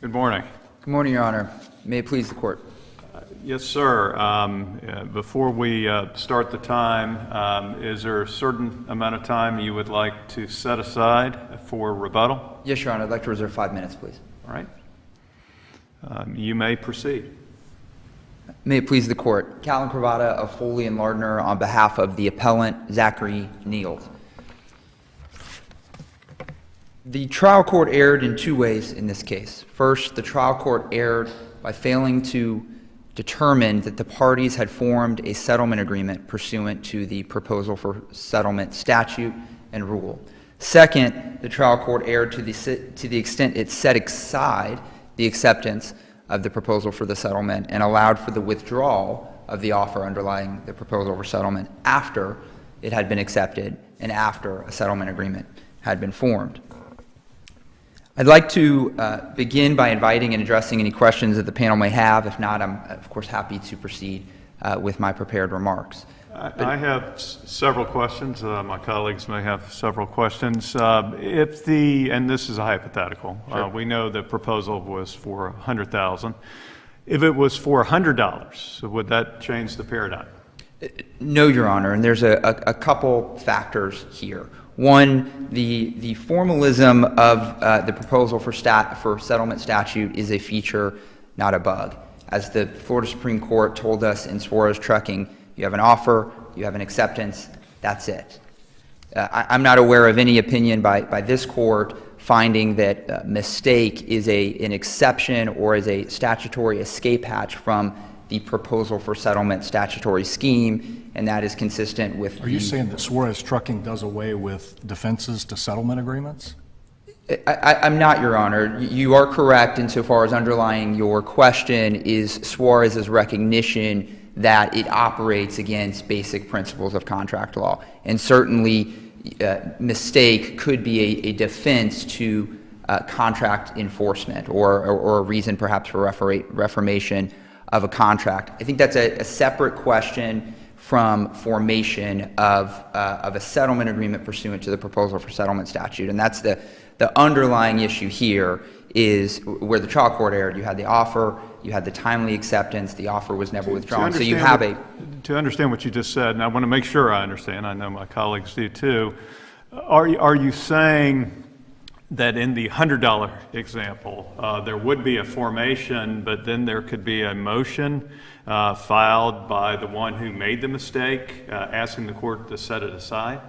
Good morning. Good morning, Your Honor. May it please the Court. Yes, sir. Before we start the time, is there a certain amount of time you would like to set aside for rebuttal? Yes, Your Honor. I'd like to reserve 5 minutes, please. All right. You may proceed. May it please the Court. Callan Cravata of Foley and Lardner on behalf of the appellant Zachary Niels. The trial court erred in two ways in this case. First, the trial court erred by failing to determine that the parties had formed a settlement agreement pursuant to the proposal for settlement statute and rule. Second, the trial court erred to the extent it set aside the acceptance of the proposal for the settlement and allowed for the withdrawal of the offer underlying the proposal for settlement after it had been accepted and after a settlement agreement had been formed. I'd like to begin by inviting and addressing any questions that the panel may have. If not, I'm, of course, happy to proceed with my prepared remarks. I have several questions. My colleagues may have several questions. And this is a hypothetical. Sure. We know the proposal was for $100,000. If it was for $100, would that change the paradigm? No, Your Honor, and there's a couple factors here. One, the formalism of the proposal for settlement statute is a feature, not a bug. As the Florida Supreme Court told us in Suarez Trucking, you have an offer, you have an acceptance, that's it. I'm not aware of any opinion by this court finding that mistake is an exception or is a statutory escape hatch from the proposal for settlement statutory scheme, and that is consistent with Are you saying that Suarez Trucking does away with defenses to settlement agreements? I'm not, Your Honor. You are correct insofar as underlying your question is Suarez's recognition that it operates against basic principles of contract law. And certainly mistake could be a defense to contract enforcement or a reason perhaps for reformation of a contract. I think that's a separate question from formation of a settlement agreement pursuant to the proposal for settlement statute. And that's the underlying issue here is where the trial court erred. You had the offer, you had the timely acceptance, the offer was never withdrawn. So you have To understand what you just said, and I want to make sure I understand, I know my colleagues do too, are you saying that in the $100 example, there would be a formation, but then there could be a motion filed by the one who made the mistake, asking the court to set it aside?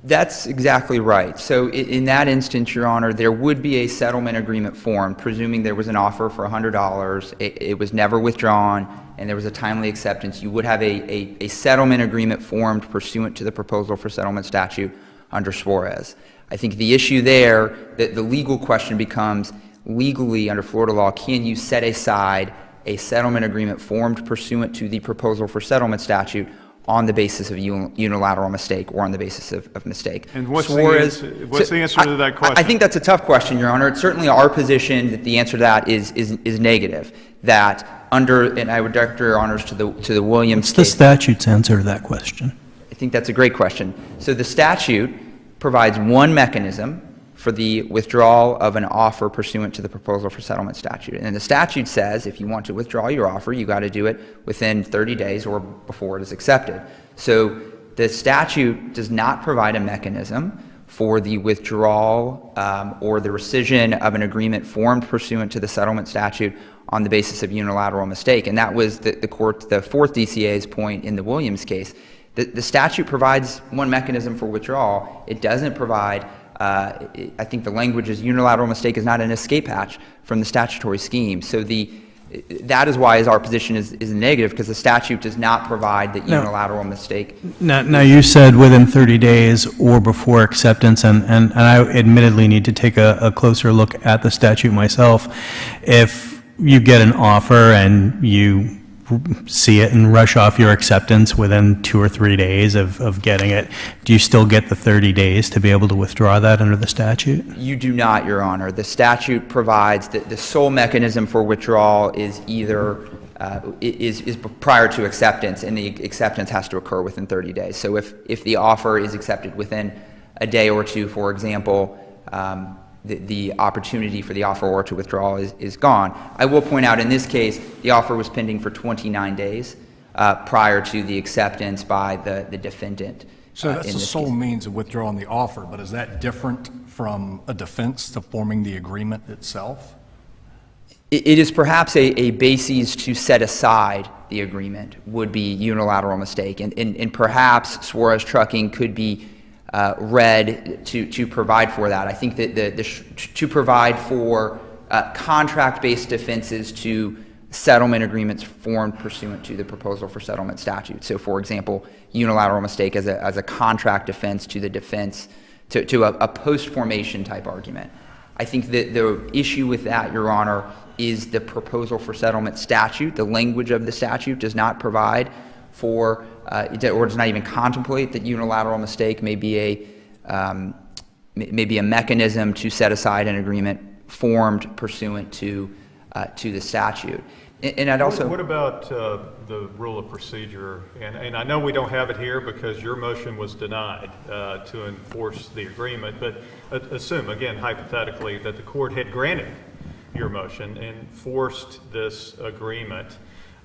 That's exactly right. So in that instance, Your Honor, there would be a settlement agreement formed, presuming there was an offer for $100, it was never withdrawn, and there was a timely acceptance. You would have a settlement agreement formed pursuant to the proposal for settlement statute under Suarez. I think the issue there, the legal question becomes, legally under Florida law, can you set aside a settlement agreement formed pursuant to the proposal for settlement statute on the basis of unilateral mistake or on the basis of mistake? And what's the answer to that question? I think that's a tough question, Your Honor. It's certainly our position that the answer to that is negative. That under, and I would direct Your Honors to the Williams case. What's the statute's answer to that question? I think that's a great question. So the statute provides one mechanism for the withdrawal of an offer pursuant to the proposal for settlement statute. And the statute says if you want to withdraw your offer, you got to do it within 30 days or before it is accepted. So the statute does not provide a mechanism for the withdrawal or the rescission of an agreement formed pursuant to the settlement statute on the basis of unilateral mistake. And that was the fourth DCA's point in the Williams case. The statute provides one mechanism for withdrawal. It doesn't provide, I think the language is unilateral mistake is not an escape hatch from the statutory scheme. So that is why our position is negative, because the statute does not provide the unilateral mistake. Now you said within 30 days or before acceptance, and I admittedly need to take a closer look at the statute myself. If you get an offer and you see it and rush off your acceptance within 2 or 3 days of getting it, do you still get the 30 days to be able to withdraw that under the statute? You do not, Your Honor. The statute provides that the sole mechanism for withdrawal is either is prior to acceptance, and the acceptance has to occur within 30 days. So if the offer is accepted within a day or two, for example, the opportunity for the offeror to withdraw is gone. I will point out in this case, the offer was pending for 29 days prior to the acceptance by the defendant. So that's in the this sole case. means of withdrawing the offer, but is that different from a defense to forming the agreement itself? It is perhaps a basis to set aside the agreement would be unilateral mistake, and perhaps Suarez Trucking could be read to provide for that. I think that to provide for contract-based defenses to settlement agreements formed pursuant to the proposal for settlement statute. So, for example, unilateral mistake as a contract defense to the defense to a post-formation type argument. I think that the issue with that, Your Honor, is the proposal for settlement statute. The language of the statute does not provide for, or does not even contemplate that unilateral mistake may be a mechanism to set aside an agreement formed pursuant to the statute. And I'd also... What about the rule of procedure? And I know we don't have it here because your motion was denied to enforce the agreement, but assume, again, hypothetically, that the court had granted your motion and forced this agreement.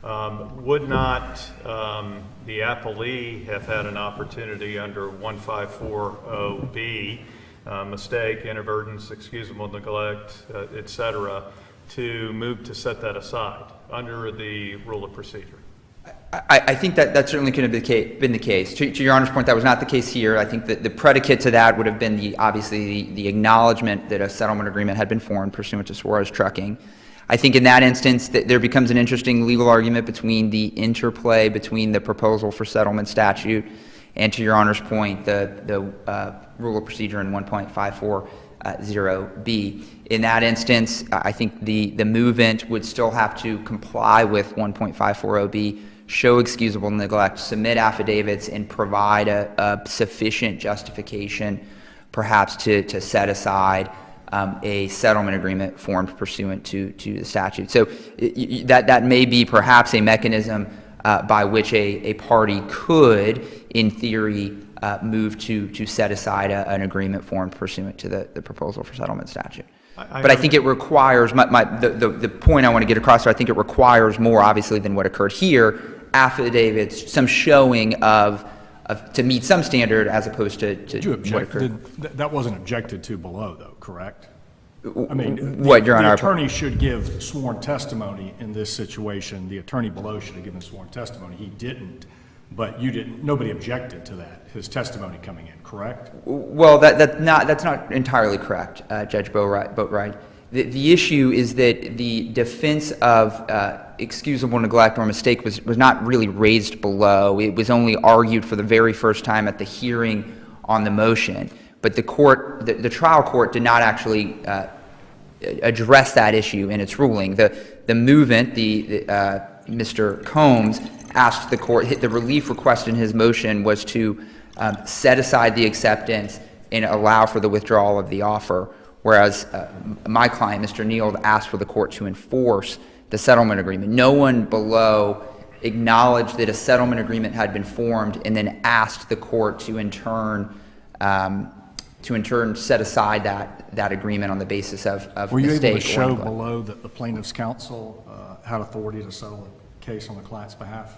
Would not the appellee have had an opportunity under 1540B, mistake, inadvertence, excusable neglect, et cetera, to move to set that aside under the rule of procedure? I think that certainly could have been the case. To Your Honor's point, that was not the case here. I think that the predicate to that would have been obviously the acknowledgement that a settlement agreement had been formed pursuant to Suarez Trucking. I think in that instance that there becomes an interesting legal argument between the interplay between the proposal for settlement statute and, to Your Honor's point, the rule of procedure in 1.540B. In that instance, I think the movant would still have to comply with 1.540B, show excusable neglect, submit affidavits, and provide a sufficient justification, perhaps to set aside a settlement agreement formed pursuant to the statute. So that may be perhaps a mechanism by which a party could, in theory, move to set aside an agreement formed pursuant to the proposal for settlement statute. But I think it requires, the point I want to get across, I think it requires more, obviously, than what occurred here, affidavits, some showing of to meet some standard as opposed to Did you object? what occurred. That wasn't objected to below, though, correct? I mean, What, Your Honor? the attorney should give sworn testimony in this situation. The attorney below should have given sworn testimony. He didn't, but you didn't. Nobody objected to that, his testimony coming in, correct? Well, that's not entirely correct, Judge Boatwright. The issue is that the defense of excusable neglect or mistake was not really raised below. It was only argued for the very first time at the hearing on the motion. But the trial court did not actually address that issue in its ruling. The movant, Mr. Combs, asked the court, the relief request in his motion was to set aside the acceptance and allow for the withdrawal of the offer, whereas my client, Mr. Neal, asked for the court to enforce the settlement agreement. No one below acknowledged that a settlement agreement had been formed and then asked the court to in turn set aside that agreement on the basis of Were you mistake able to show or neglect. below that the plaintiff's counsel had authority to settle a case on the client's behalf?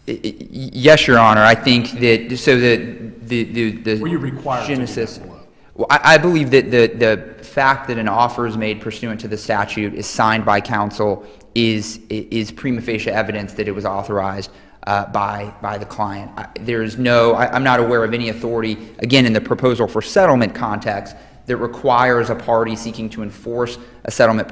Yes, Your Honor. I think that the Were you required to do genesis. that below? Well, I believe that the fact that an offer is made pursuant to the statute is signed by counsel is prima facie evidence that it was authorized by the client. I'm not aware of any authority, again, in the proposal for settlement context, that requires a party seeking to enforce a settlement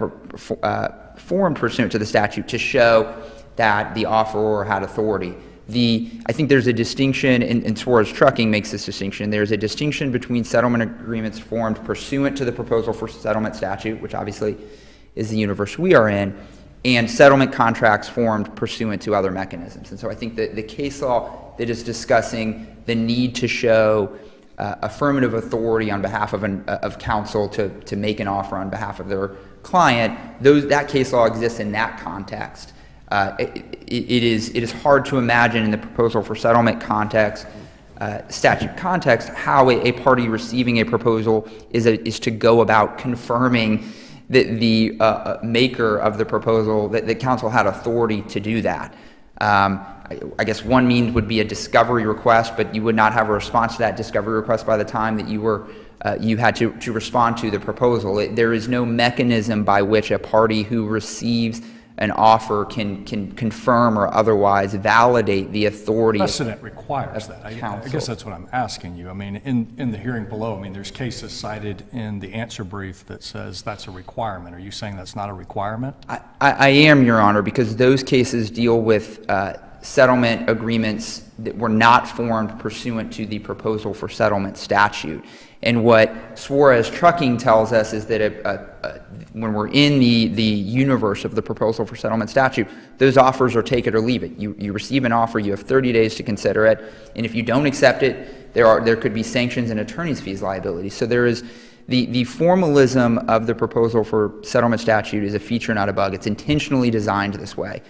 formed pursuant to the statute to show that the offeror had authority. I think there's a distinction, and Suarez Trucking makes this distinction, there's a distinction between settlement agreements formed pursuant to the proposal for settlement statute, which obviously is the universe we are in, and settlement contracts formed pursuant to other mechanisms. And so I think that the case law that is discussing the need to show affirmative authority on behalf of counsel to make an offer on behalf of their client, that case law exists in that context. It is hard to imagine in the proposal for settlement context statute context, how a party receiving a proposal is to go about confirming that the maker of the proposal, that the counsel had authority to do that. I guess one means would be a discovery request, but you would not have a response to that discovery request by the time that you had to respond to the proposal. There is no mechanism by which a party who receives an offer can confirm or otherwise validate the authority. Precedent requires that. I counsel. guess that's what I'm asking you. I mean, in the hearing below, I mean, there's cases cited in the answer brief that says that's a requirement. Are you saying that's not a requirement? I am, Your Honor, because those cases deal with settlement agreements that were not formed pursuant to the proposal for settlement statute. And what Suarez Trucking tells us is that when we're in the universe of the proposal for settlement statute, those offers are take it or leave it. You receive an offer, you have 30 days to consider it, and if you don't accept it, there could be sanctions and attorney's fees liability. So there is the formalism of the proposal for settlement statute is a feature, not a bug. It's intentionally designed this way.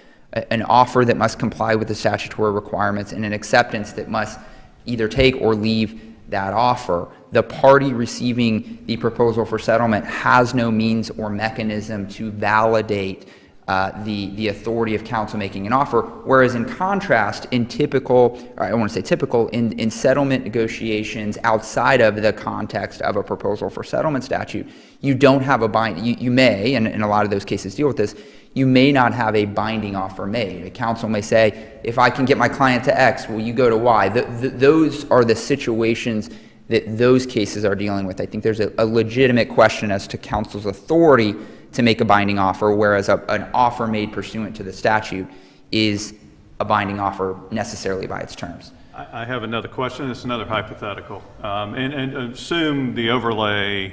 An offer that must comply with the statutory requirements and an acceptance that must either take or leave that offer. The party receiving the proposal for settlement has no means or mechanism to validate the authority of counsel making an offer, whereas in contrast, in typical, or I don't want to say typical, in settlement negotiations outside of the context of a proposal for settlement statute, you don't have a binding, you may, and a lot of those cases deal with this, you may not have a binding offer made. A counsel may say, if I can get my client to X, will you go to Y? Those are the situations that those cases are dealing with. I think there's a legitimate question as to counsel's authority to make a binding offer, whereas an offer made pursuant to the statute is a binding offer necessarily by its terms. I have another question. It's another hypothetical. And assume the overlay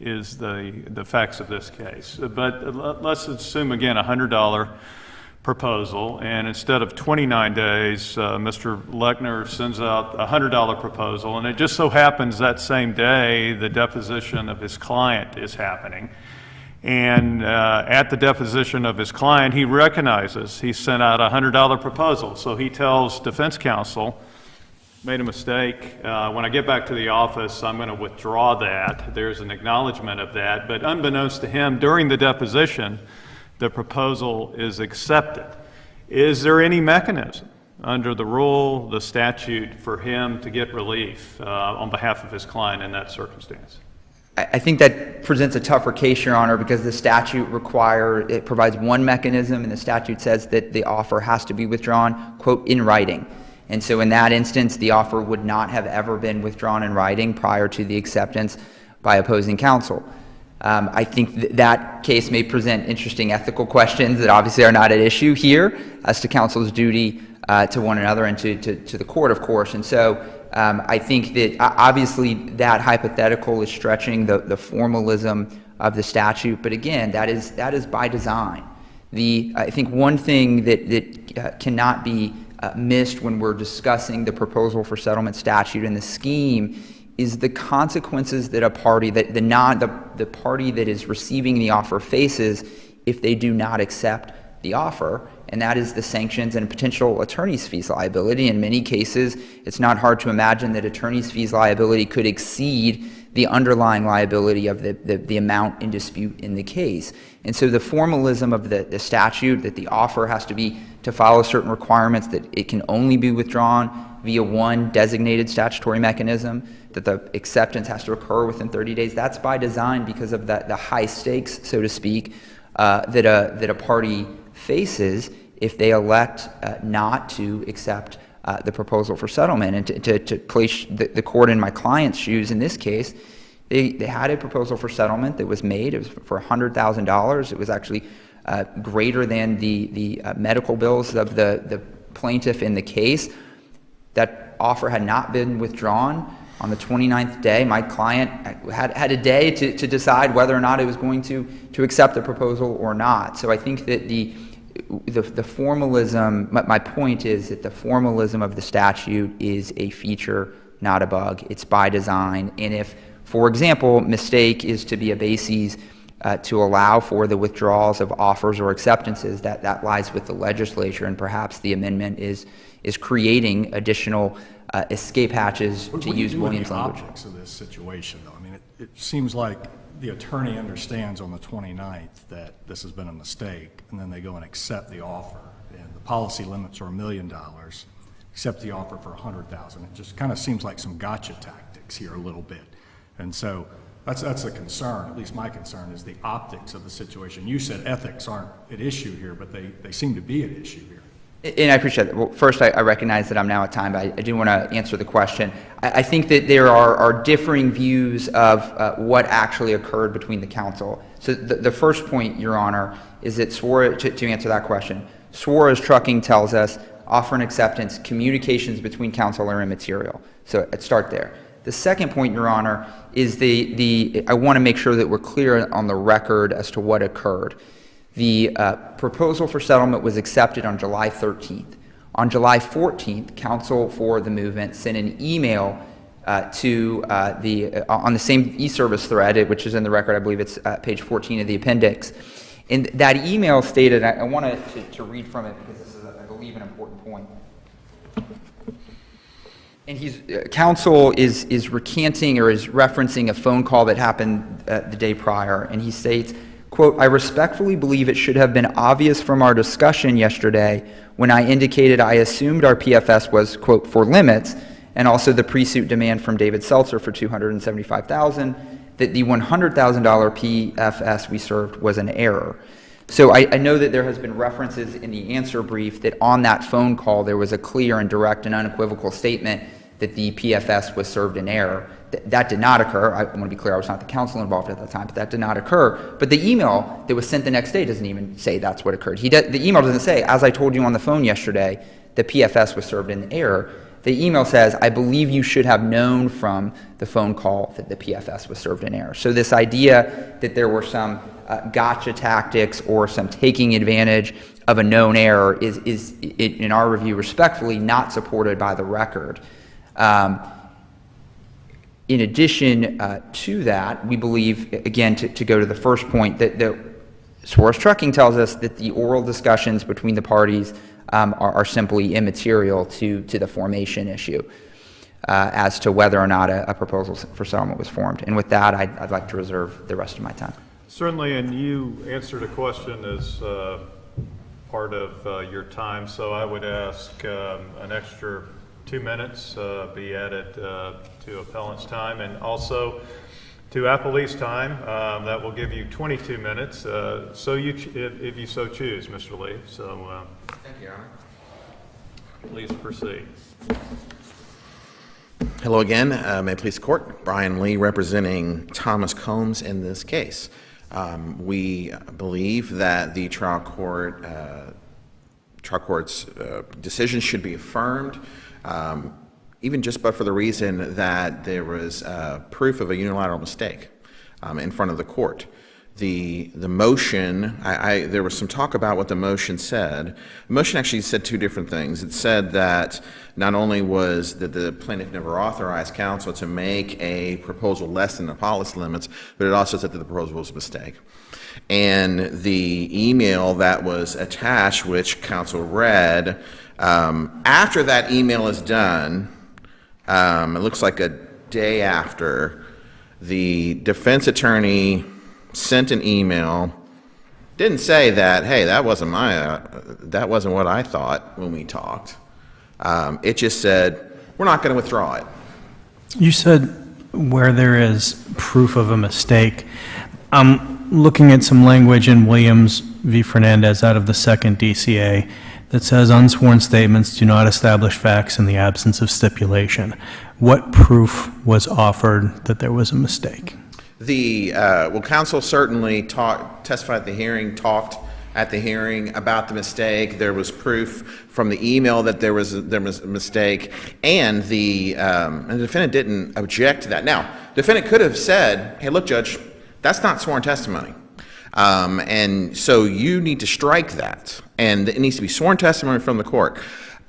is the facts of this case. But let's assume, again, a $100 proposal, and instead of 29 days, Mr. Lechner sends out a $100 proposal, and it just so happens that same day the deposition of his client is happening. And at the deposition of his client, he recognizes he sent out a $100 proposal. So he tells defense counsel, made a mistake. When I get back to the office, I'm going to withdraw that. There's an acknowledgement of that. But unbeknownst to him, during the deposition, the proposal is accepted. Is there any mechanism under the rule, the statute, for him to get relief on behalf of his client in that circumstance? I think that presents a tougher case, Your Honor, because the statute it provides one mechanism, and the statute says that the offer has to be withdrawn, quote, in writing. And so in that instance, the offer would not have ever been withdrawn in writing prior to the acceptance by opposing counsel. I think that case may present interesting ethical questions that obviously are not at issue here as to counsel's duty to one another and to the court, of course. And so I think that obviously that hypothetical is stretching the formalism of the statute, but again, that is by design. I think one thing that cannot be missed when we're discussing the proposal for settlement statute and the scheme is the consequences that a party, the party that is receiving the offer faces if they do not accept the offer, and that is the sanctions and potential attorney's fees liability. In many cases, it's not hard to imagine that attorney's fees liability could exceed the underlying liability of the amount in dispute in the case. And so the formalism of the statute, that the offer has to follow certain requirements, that it can only be withdrawn via one designated statutory mechanism, that the acceptance has to occur within 30 days, that's by design because of the high stakes, so to speak, that a party faces if they elect not to accept the proposal for settlement. And to place the court in my client's shoes in this case, they had a proposal for settlement that was made. It was for $100,000. It was actually greater than the medical bills of the plaintiff in the case. That offer had not been withdrawn. On the 29th day, my client had a day to decide whether or not it was going to accept the proposal or not. So I think that the formalism, my point is that the formalism of the statute is a feature, not a bug. It's by design. And if, for example, mistake is to be a basis to allow for the withdrawals of offers or acceptances, that lies with the legislature, and perhaps the amendment is creating additional escape hatches, to use Williams' language. What do we do with the optics of this situation, though? I mean, it seems like the attorney understands on the 29th that this has been a mistake, and then they go and accept the offer, and the policy limits are $1 million, accept the offer for $100,000. It just kind of seems like some gotcha tactics here a little bit. And so that's the concern, at least my concern, is the optics of the situation. You said ethics aren't at issue here, but they seem to be at issue here. And I appreciate that. Well, first, I recognize that I'm now at time, but I do want to answer the question. I think that there are differing views of what actually occurred between the counsel. So the first point, Your Honor, is that to answer that question, Suarez Trucking tells us offer and acceptance, communications between counsel are immaterial. So I'd start there. The second point, Your Honor, is I want to make sure that we're clear on the record as to what occurred. The proposal for settlement was accepted on July 13th. On July 14th, counsel for the movement sent an email on the same e-service thread, which is in the record. I believe it's page 14 of the appendix. And that email stated, I wanted to read from it because this is, I believe, an important point. And counsel is recanting or is referencing a phone call that happened the day prior, and he states, quote, "I respectfully believe it should have been obvious from our discussion yesterday when I indicated I assumed our PFS was, quote, for limits, and also the pre-suit demand from David Seltzer for $275,000, that the $100,000 PFS we served was an error." So I know that there has been references in the answer brief that on that phone call there was a clear and direct and unequivocal statement that the PFS was served in error. That did not occur. I want to be clear, I was not the counsel involved at that time, but that did not occur. But the email that was sent the next day doesn't even say that's what occurred. The email doesn't say, as I told you on the phone yesterday, the PFS was served in error. The email says, I believe you should have known from the phone call that the PFS was served in error. So this idea that there were some gotcha tactics or some taking advantage of a known error is in our review, respectfully, not supported by the record. In addition to that, we believe, again, to go to the first point, that Suarez Trucking tells us that the oral discussions between the parties are simply immaterial to the formation issue as to whether or not a proposal for settlement was formed. And with that, I'd like to reserve the rest of my time. Certainly, and you answered a question as part of your time, so I would ask an extra 2 minutes be added to appellant's time, and also to appellee's time. That will give you 22 minutes, so if you so choose, Mr. Lee. So, thank you, Your Honor. Please proceed. Hello again. May it please the court. Brian Lee representing Thomas Combs in this case. We believe that the trial court's decision should be affirmed, even just but for the reason that there was proof of a unilateral mistake in front of the court. The motion, there was some talk about what the motion said. The motion actually said two different things. It said that not only was that the plaintiff never authorized counsel to make a proposal less than the policy limits, but it also said that the proposal was a mistake. And the email that was attached, which counsel read, after that email is done, it looks like a day after, the defense attorney sent an email, didn't say that, hey, that wasn't what I thought when we talked. It just said, we're not going to withdraw it. You said where there is proof of a mistake. I'm looking at some language in Williams v. Fernandez out of the second DCA that says unsworn statements do not establish facts in the absence of stipulation. What proof was offered that there was a mistake? Counsel certainly testified at the hearing, talked at the hearing about the mistake. There was proof from the email that there was a mistake, and the defendant didn't object to that. Now, the defendant could have said, hey, look, Judge, that's not sworn testimony. And so you need to strike that, and it needs to be sworn testimony from the court.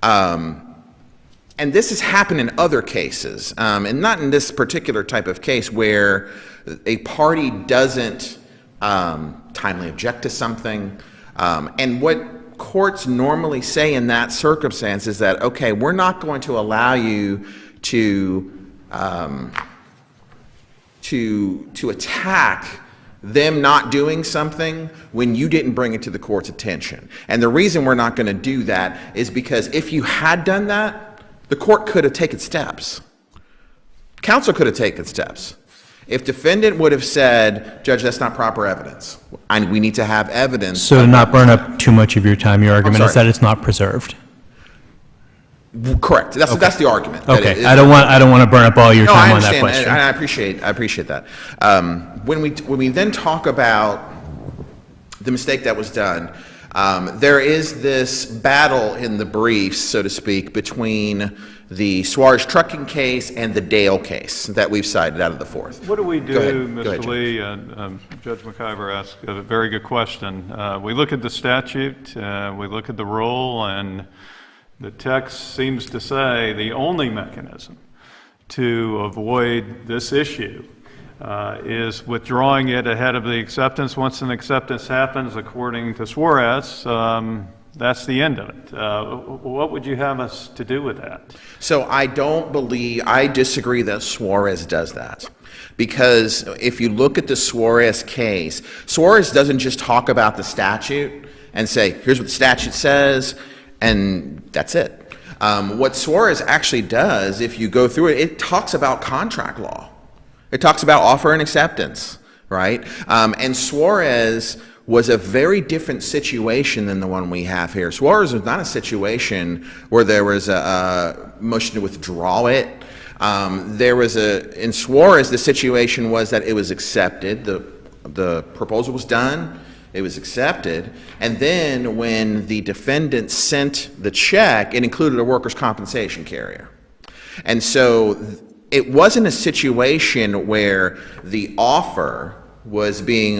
And this has happened in other cases, and not in this particular type of case where a party doesn't timely object to something. And what courts normally say in that circumstance is that, okay, we're not going to allow you to attack them not doing something when you didn't bring it to the court's attention. And the reason we're not going to do that is because if you had done that, the court could have taken steps. Counsel could have taken steps. If defendant would have said, Judge, that's not proper evidence, we need to have evidence. So to not burn up too much of your time, your argument is that it's not preserved. Correct. That's the argument. Okay. I don't want to burn up all your time on that question. I appreciate that. When we then talk about the mistake that was done, there is this battle in the briefs, so to speak, between the Suarez trucking case and the Dale case that we've cited out of the fourth. What do we do, Go ahead, Mr. Lee? Judge McIver asked a very good question. We look at the statute, we look at the rule, and the text seems to say the only mechanism to avoid this issue is withdrawing it ahead of the acceptance. Once an acceptance happens, according to Suarez, that's the end of it. What would you have us to do with that? So I disagree that Suarez does that. Because if you look at the Suarez case, Suarez doesn't just talk about the statute and say, here's what the statute says, and that's it. What Suarez actually does, if you go through it, it talks about contract law. It talks about offer and acceptance, right? And Suarez was a very different situation than the one we have here. Suarez was not a situation where there was a motion to withdraw it. In Suarez, the situation was that it was accepted. The proposal was done. It was accepted. And then when the defendant sent the check, it included a workers' compensation carrier. And so it wasn't a situation where the offer was being,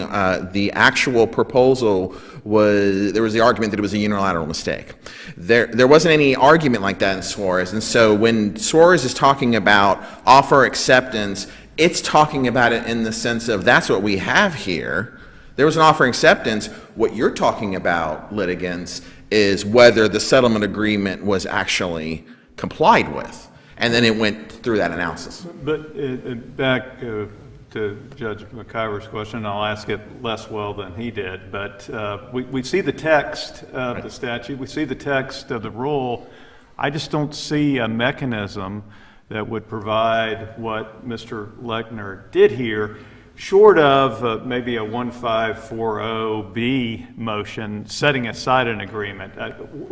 the actual proposal was, there was the argument that it was a unilateral mistake. There wasn't any argument like that in Suarez. And so when Suarez is talking about offer acceptance, it's talking about it in the sense of that's what we have here. There was an offer acceptance. What you're talking about, litigants, is whether the settlement agreement was actually complied with. And then it went through that analysis. But back to Judge McIver's question, I'll ask it less well than he did, but we see the text of the statute, we see the text of the rule. I just don't see a mechanism that would provide what Mr. Lechner did here, short of maybe a 1540B motion setting aside an agreement.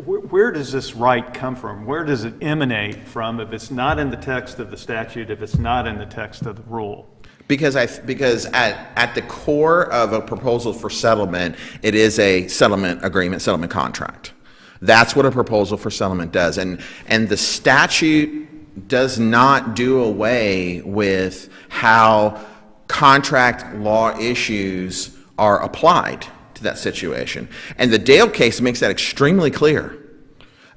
Where does this right come from? Where does it emanate from if it's not in the text of the statute, if it's not in the text of the rule? Because at the core of a proposal for settlement, it is a settlement agreement, settlement contract. That's what a proposal for settlement does. And the statute does not do away with how contract law issues are applied to that situation. And the Dale case makes that extremely clear.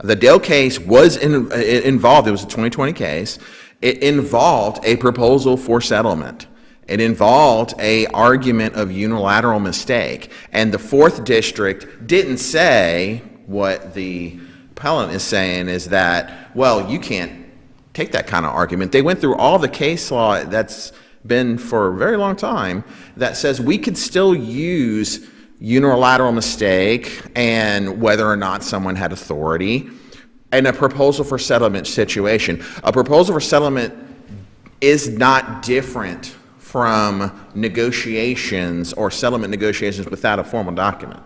The Dale case was involved, it was a 2020 case, it involved a proposal for settlement. It involved an argument of unilateral mistake. And the 4th District didn't say what the appellant is saying is that, well, you can't take that kind of argument. They went through all the case law that's been for a very long time that says we could still use unilateral mistake and whether or not someone had authority in a proposal for settlement situation. A proposal for settlement is not different from negotiations or settlement negotiations without a formal document.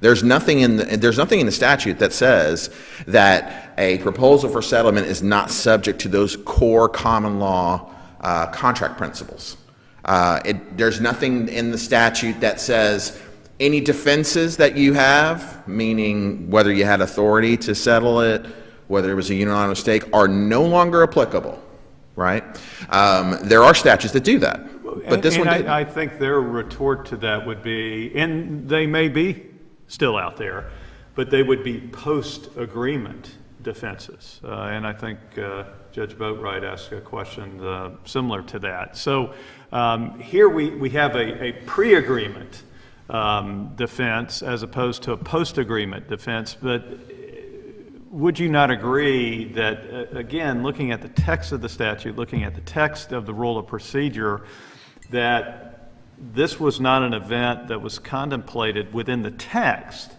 There's nothing in the statute that says that a proposal for settlement is not subject to those core common law contract principles. There's nothing in the statute that says any defenses that you have, meaning whether you had authority to settle it, whether it was a unilateral mistake, are no longer applicable, right? There are statutes that do that, but this one didn't. I think their retort to that would be, and they may be still out there, but they would be post-agreement defenses. And I think Judge Boatwright asked a question similar to that. So here we have a pre-agreement defense as opposed to a post-agreement defense. But would you not agree that, again, looking at the text of the statute, looking at the text of the rule of procedure, that this was not an event that was contemplated within the text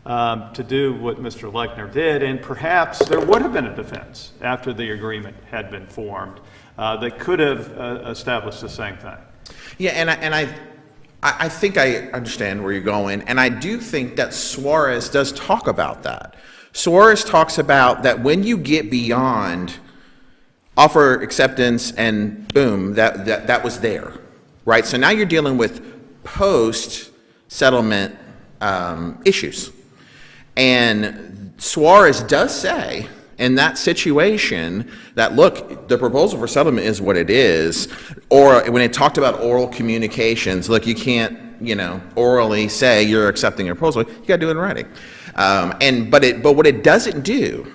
to do what Mr. Lechner did, and perhaps there would have been a defense after the agreement had been formed that could have established the same thing? Yeah, and I think I understand where you're going, and I do think that Suarez does talk about that. Suarez talks about that when you get beyond offer acceptance and boom, that was there, right? So now you're dealing with post-settlement issues. And Suarez does say in that situation that, look, the proposal for settlement is what it is. Or when it talked about oral communications, look, you can't, orally say you're accepting a proposal. You got to do it in writing. But what it doesn't do,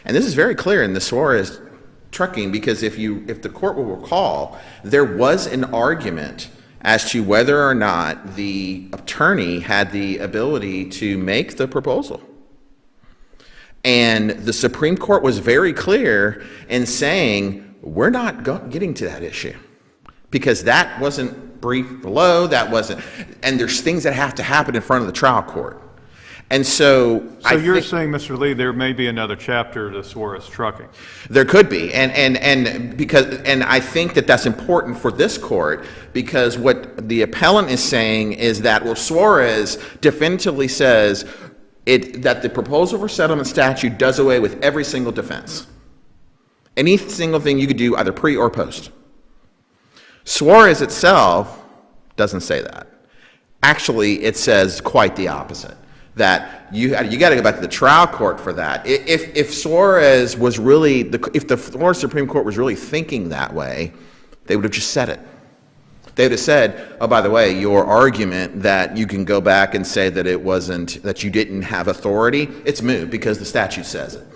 and this is very clear in the Suarez trucking, because if the court will recall, there was an argument as to whether or not the attorney had the ability to make the proposal. And the Supreme Court was very clear in saying, we're not getting to that issue because that wasn't briefed below, and there's things that have to happen in front of the trial court. And so you're saying, Mr. Lee, there may be another chapter to Suarez trucking. There could be, and I think that that's important for this court, because what the appellant is saying is that, well, Suarez definitively says that the proposal for settlement statute does away with every single defense, any single thing you could do either pre or post. Suarez itself doesn't say that. Actually, it says quite the opposite. That you got to go back to the trial court for that. If Suarez was really, if the Florida Supreme Court was really thinking that way, they would have just said it. They would have said, oh, by the way, your argument that you can go back and say that it wasn't, that you didn't have authority, it's moot because the statute says it.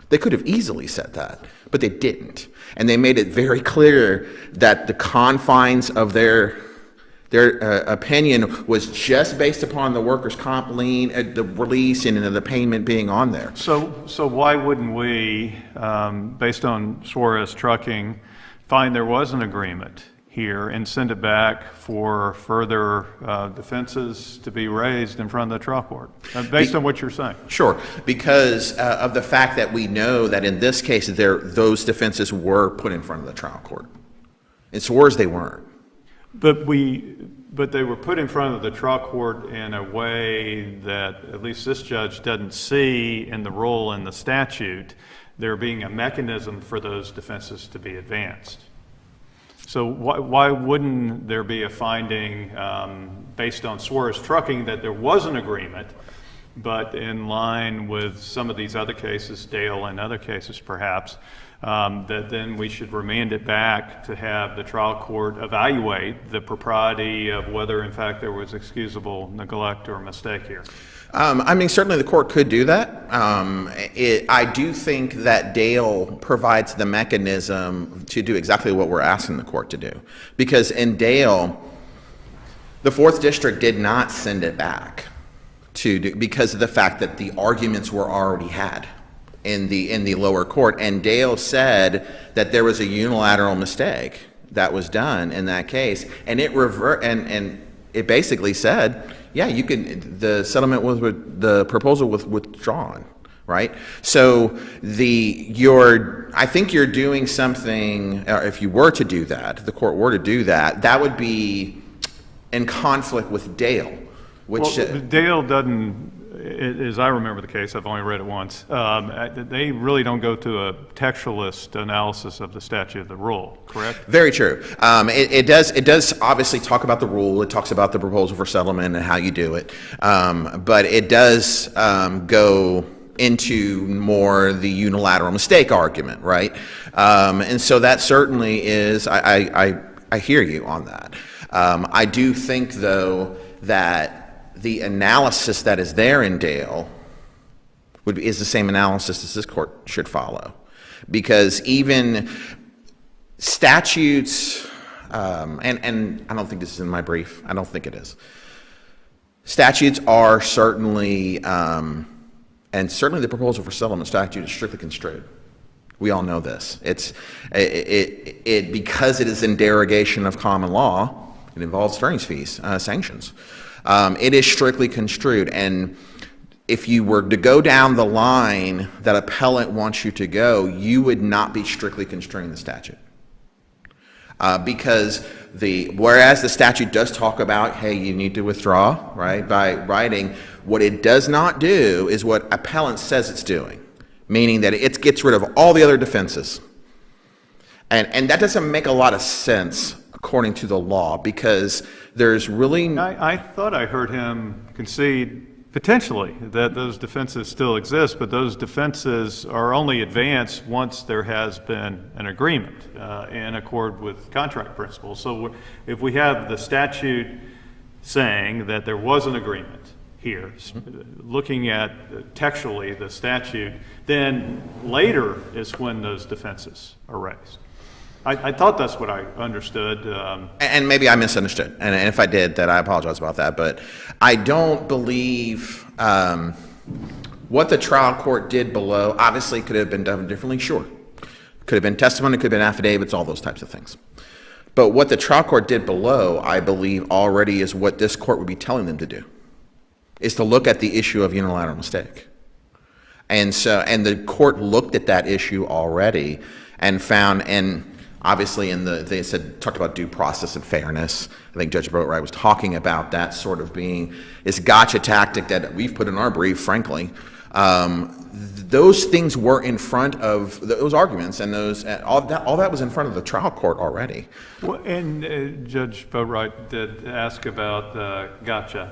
They could have easily said that, but they didn't. And they made it very clear that the confines of their opinion was just based upon the workers' comp lien, the release, and the payment being on there. So why wouldn't we, based on Suarez trucking, find there was an agreement here and send it back for further defenses to be raised in front of the trial court, based on what you're saying? Sure, because of the fact that we know that in this case those defenses were put in front of the trial court. In Suarez, they weren't. But they were put in front of the trial court in a way that at least this judge doesn't see in the rule in the statute there being a mechanism for those defenses to be advanced. So why wouldn't there be a finding based on Suarez trucking that there was an agreement, but in line with some of these other cases, Dale and other cases perhaps, that then we should remand it back to have the trial court evaluate the propriety of whether in fact there was excusable neglect or mistake here? Certainly the court could do that. I do think that Dale provides the mechanism to do exactly what we're asking the court to do. Because in Dale, the 4th District did not send it back because of the fact that the arguments were already had in the lower court. And Dale said that there was a unilateral mistake that was done in that case. And it basically said, yeah, the settlement was the proposal was withdrawn, right? So I think you're doing something, if you were to do that, if the court were to do that, that would be in conflict with Dale. Dale doesn't, as I remember the case, I've only read it once, they really don't go to a textualist analysis of the statute of the rule, correct? Very true. It does obviously talk about the rule. It talks about the proposal for settlement and how you do it. But it does go into more the unilateral mistake argument, right? And so that certainly is, I hear you on that. I do think, though, that the analysis that is there in Dale is the same analysis as this court should follow. Because even statutes, and I don't think this is in my brief, I don't think it is, Statutes are certainly, and certainly the proposal for settlement statute is strictly construed. We all know this. Because it is in derogation of common law, it involves attorney's fees, sanctions. It is strictly construed, and if you were to go down the line that appellant wants you to go, you would not be strictly construing the statute. Because whereas the statute does talk about, hey, you need to withdraw, right, by writing, what it does not do is what appellant says it's doing, meaning that it gets rid of all the other defenses. And that doesn't make a lot of sense according to the law, because there's really... I thought I heard him concede potentially that those defenses still exist, but those defenses are only advanced once there has been an agreement in accord with contract principles. So if we have the statute saying that there was an agreement here, looking at textually the statute, then later is when those defenses are raised. I thought that's what I understood. And maybe I misunderstood. And if I did, then I apologize about that. But I don't believe what the trial court did below obviously could have been done differently, sure. Could have been testimony, could have been affidavits, all those types of things. But what the trial court did below, I believe, already is what this court would be telling them to do, is to look at the issue of unilateral mistake. And the court looked at that issue already and found, and obviously they talked about due process and fairness. I think Judge Boatwright was talking about that sort of being this gotcha tactic that we've put in our brief, frankly. Those things were in front of those arguments, and all that was in front of the trial court already. Well, and Judge Boatwright did ask about gotcha.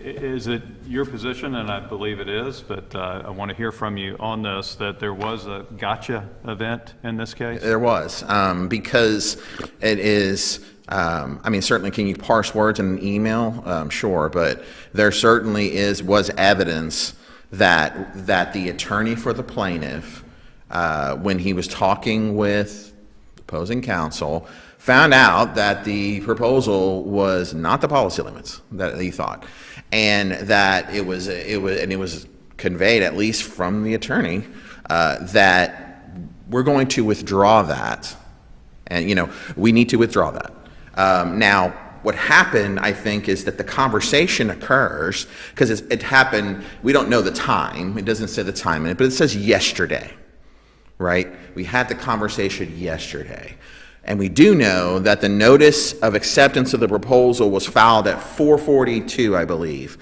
Is it your position, and I believe it is, but I want to hear from you on this, that there was a gotcha event in this case? There was, because it is, certainly can you parse words in an email? Sure, but there certainly was evidence that the attorney for the plaintiff, when he was talking with opposing counsel, found out that the proposal was not the policy limits that he thought, and that it was conveyed, at least from the attorney, that we're going to withdraw that, and we need to withdraw that. Now, what happened, I think, is that the conversation occurs, because it happened, we don't know the time, it doesn't say the time in it, but it says yesterday, right? We had the conversation yesterday. And we do know that the notice of acceptance of the proposal was filed at 4:42, I believe,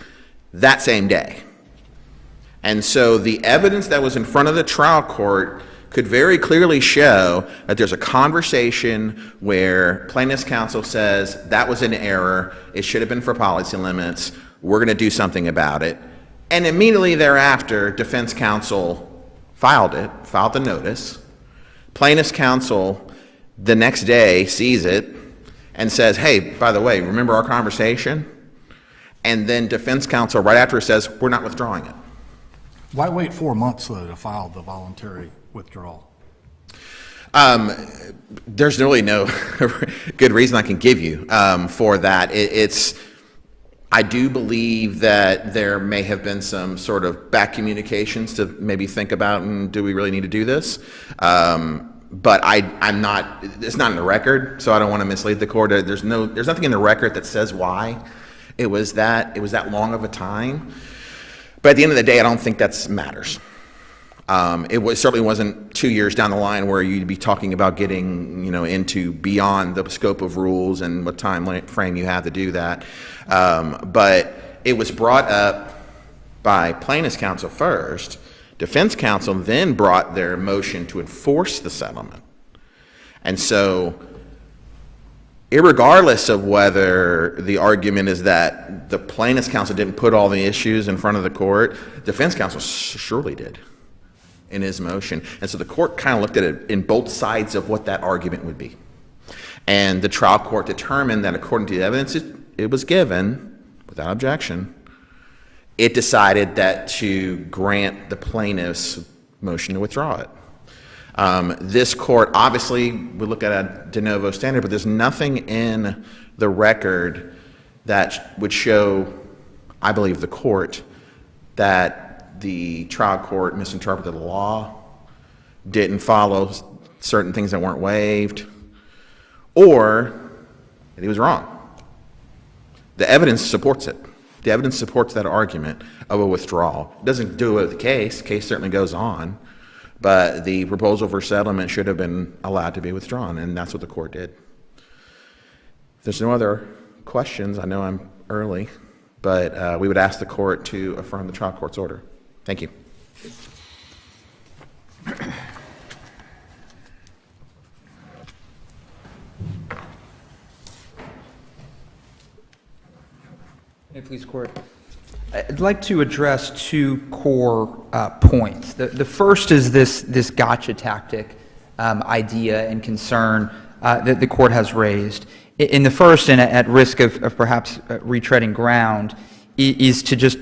that same day. And so the evidence that was in front of the trial court could very clearly show that there's a conversation where plaintiff's counsel says that was an error, it should have been for policy limits, we're going to do something about it. And immediately thereafter, defense counsel filed the notice. Plaintiff's counsel the next day sees it and says, hey, by the way, remember our conversation? And then defense counsel right after says, we're not withdrawing it. Why wait 4 months, though, to file the voluntary withdrawal? There's really no good reason I can give you for that. I do believe that there may have been some sort of back communications to maybe think about, and do we really need to do this? But I'm not. It's not in the record, so I don't want to mislead the court. There's nothing in the record that says why it was that long of a time. But at the end of the day, I don't think that matters. It certainly wasn't 2 years down the line where you'd be talking about getting into beyond the scope of rules and what time frame you have to do that. But it was brought up by plaintiff's counsel first. Defense counsel then brought their motion to enforce the settlement. And so, irregardless of whether the argument is that the plaintiff's counsel didn't put all the issues in front of the court, defense counsel surely did in his motion. And so the court kind of looked at it in both sides of what that argument would be. And the trial court determined that according to the evidence it was given, without objection, it decided that to grant the plaintiff's motion to withdraw it. This court obviously would look at a de novo standard, but there's nothing in the record that would show I believe the court that the trial court misinterpreted the law, didn't follow certain things that weren't waived, or that he was wrong. The evidence supports it. The evidence supports that argument of a withdrawal. It doesn't do it with the case. The case certainly goes on, but the proposal for settlement should have been allowed to be withdrawn, and that's what the court did. If there's no other questions, I know I'm early, but we would ask the court to affirm the trial court's order. Thank you. May it please the court. I'd like to address two core points. The first is this gotcha tactic idea and concern that the court has raised. In the first, and at risk of perhaps retreading ground, is to just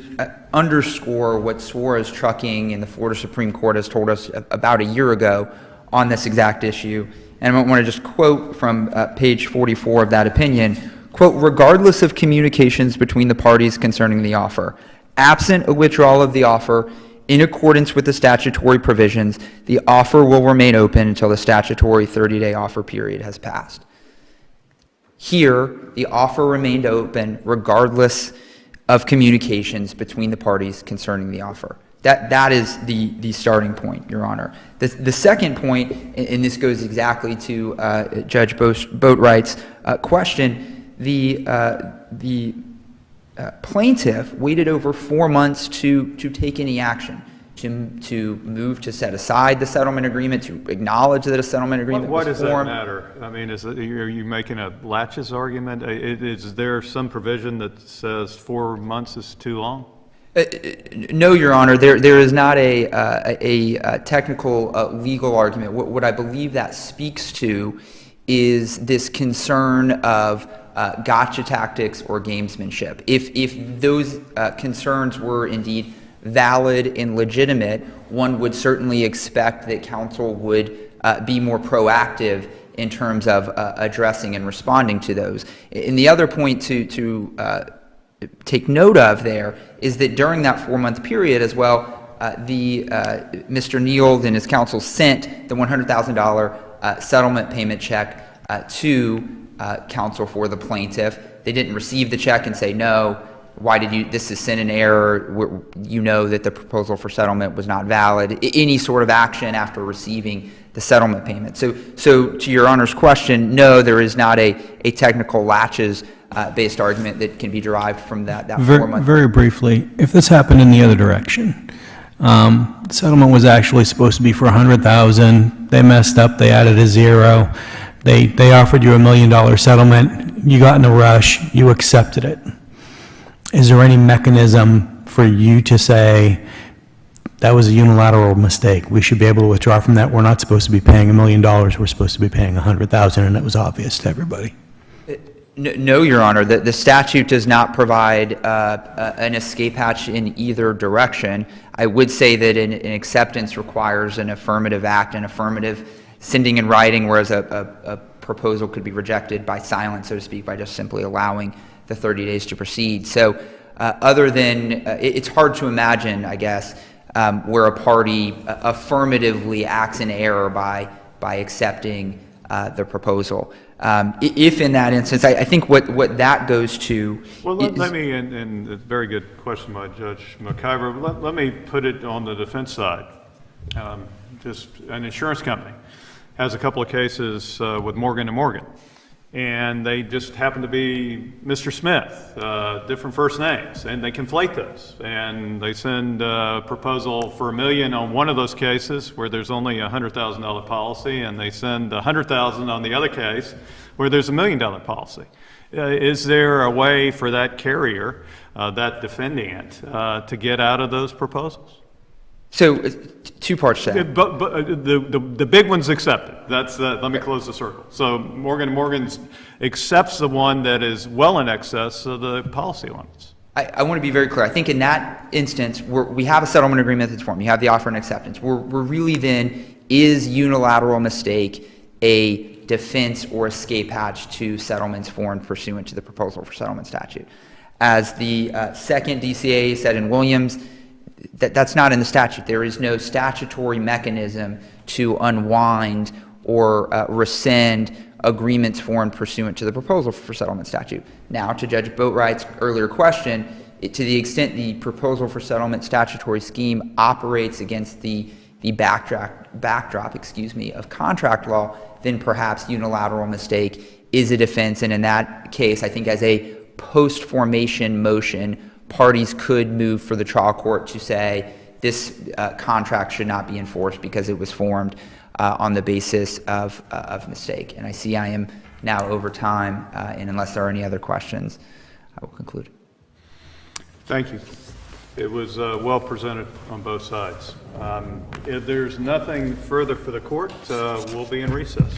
underscore what Suarez Trucking in the Florida Supreme Court has told us about a year ago on this exact issue. And I want to just quote from page 44 of that opinion, quote, regardless of communications between the parties concerning the offer, absent a withdrawal of the offer, in accordance with the statutory provisions, the offer will remain open until the statutory 30-day offer period has passed. Here, the offer remained open regardless of communications between the parties concerning the offer. That is the starting point, Your Honor. The second point, and this goes exactly to Judge Boatwright's question, the plaintiff waited over 4 months to take any action, to move to set aside the settlement agreement, to acknowledge that a settlement agreement Why was does formed. that matter? I mean, are you making a laches argument? Is there some provision that says 4 months is too long? No, Your Honor. There is not a technical legal argument. What I believe that speaks to is this concern of gotcha tactics or gamesmanship. If those concerns were indeed valid and legitimate, one would certainly expect that counsel would be more proactive in terms of addressing and responding to those. And the other point to take note of there is that during that 4-month period as well, Mr. Neild and his counsel sent the $100,000 settlement payment check to counsel for the plaintiff. They didn't receive the check and say, no, why did you, this is sin and error, you know that the proposal for settlement was not valid, any sort of action after receiving the settlement payment. So to Your Honor's question, no, there is not a technical latches based argument that can be derived from that 4-month. Very briefly, if this happened in the other direction, the settlement was actually supposed to be for $100,000, they messed up, they added a zero, they offered you $1 million settlement, you got in a rush, you accepted it. Is there any mechanism for you to say, that was a unilateral mistake, we should be able to withdraw from that, we're not supposed to be paying $1 million, we're supposed to be paying $100,000, and it was obvious to everybody? No, Your Honor. The statute does not provide an escape hatch in either direction. I would say that an acceptance requires an affirmative act, an affirmative sending in writing, whereas a proposal could be rejected by silence, so to speak, by just simply allowing the 30 days to proceed. So other than, it's hard to imagine, I guess, where a party affirmatively acts in error by accepting the proposal. If in that instance, I think what that goes to. Well, let me, and a very good question by Judge McIver, let me put it on the defense side. Just an insurance company has a couple of cases with Morgan & Morgan, and they just happen to be Mr. Smith, different first names, and they conflate those, and they send a proposal for $1 million on one of those cases where there's only a $100,000 policy, and they send $100,000 on the other case where there's $1 million policy. Is there a way for that carrier, that defending it, to get out of those proposals? So, two parts to that. But the big one's accepted. That's let me close the circle. So Morgan & Morgan accepts the one that is well in excess of the policy limits. I want to be very clear. I think in that instance, we have a settlement agreement that's formed. You have the offer and acceptance. We're really then, is unilateral mistake a defense or escape hatch to settlements formed pursuant to the proposal for settlement statute? As the second DCA said in Williams, that's not in the statute. There is no statutory mechanism to unwind or rescind agreements formed pursuant to the proposal for settlement statute. Now, to Judge Boatwright's earlier question, to the extent the proposal for settlement statutory scheme operates against the backdrop of contract law, then perhaps unilateral mistake is a defense. And in that case, I think as a post-formation motion, parties could move for the trial court to say this contract should not be enforced because it was formed on the basis of mistake. And I see I am now over time, and unless there are any other questions, I will conclude. Thank you. It was well presented on both sides. If there's nothing further for the court, we'll be in recess.